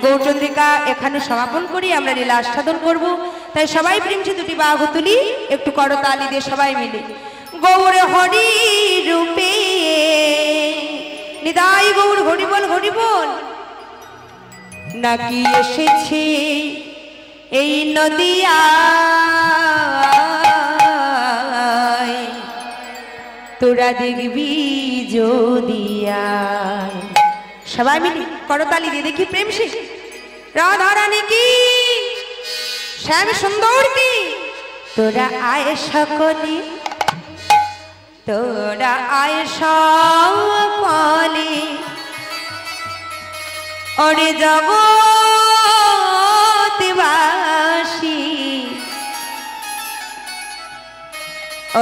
গৌরচন্দ্রিকা এখানে সমাপন করি, আমরা লীলা আস্বাদন করব। তাই সবাই প্রেমছে দুটি বাহু তুলি, একটু করতালি দিয়ে সবাই মিলে গৌর হরি রূপে নিদাই গৌর হরি বল হরি বল। নাকি এসেছে এই নদিয়া তোরা দেখবি যদিয়া। সবাই মিলে করতালি দিয়ে দেখি প্রেম শেষ। রাধা রানী কি, শ্যাম সুন্দর কি, তোরা আয় সকলে, তোরা আয় সকলে, ওরে জগৎবাসী,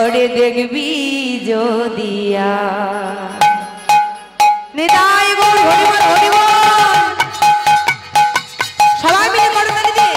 ওরে দেখবি যদিয়া। নিতাই গৌর হরি বল হরি বল। সবাই মিলে করতালি দিয়ে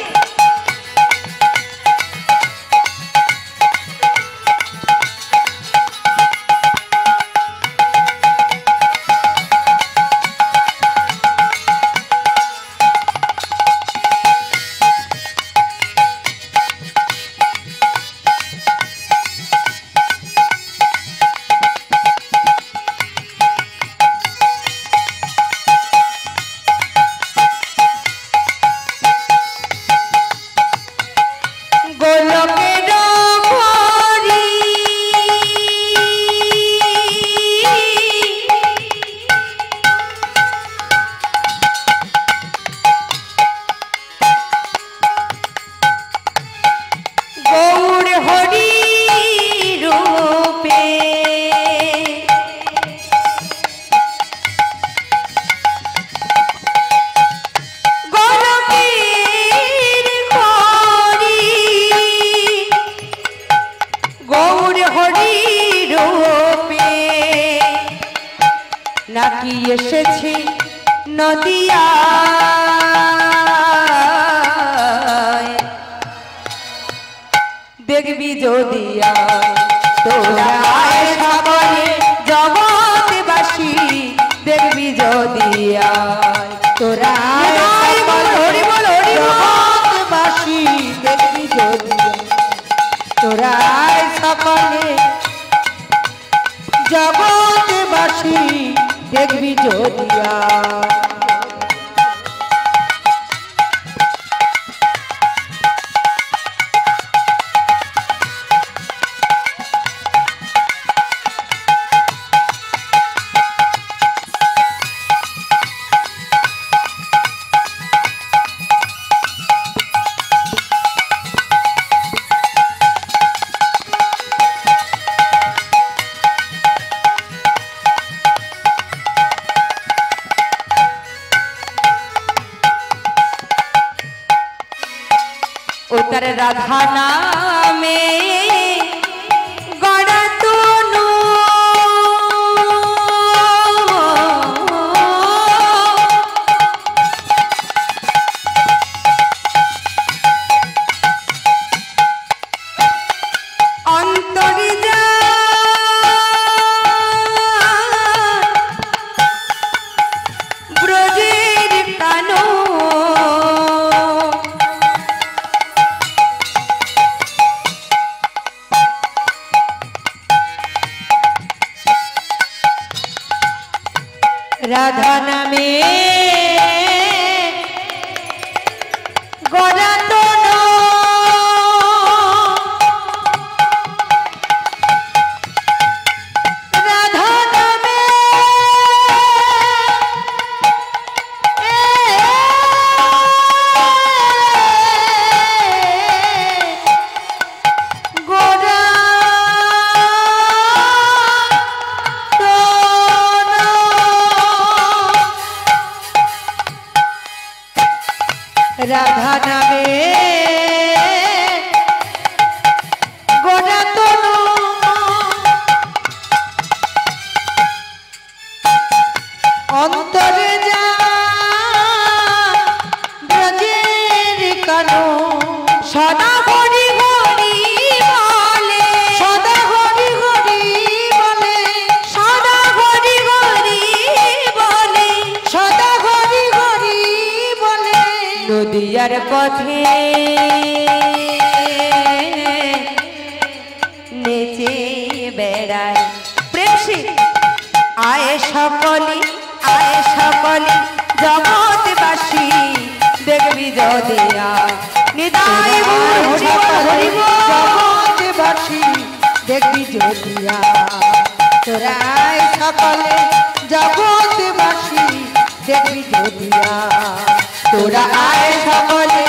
নাকি এসেছে নদিয়া দেখবি যদিয়া। তোরা আয় সকলে জগৎবাসী দেখবি যদিয়া। তোরা আয় হরি বল হরি জগৎবাসী দেখবি যদিয়া। তোরা আয় সকলে জগৎবাসী দেখবি যদিয়া। उतर राधा नामे गड़ा तूनु अंतरी जा ब्रजेर कानो राधा नामे गड़ा तनु राधा नामे गड़ा राधा नामे गड़ा तनु अंतरे जा ब्रजेर कानो सदा हरि हरि बोले सदा हरि हरि बोले सदा हरि हरि बोले सदा हरि हरि बोले মরিয়ার পথে নেচে বেড়ায় প্রেমসী আয়ে সকলে জগৎবাসী দেখবি যদি নিদায় জগৎবাসী দেখবি যদিয়া তোরাই সকলে জগৎবাসী দেখবি যদিয়া তোরা আয় সকলে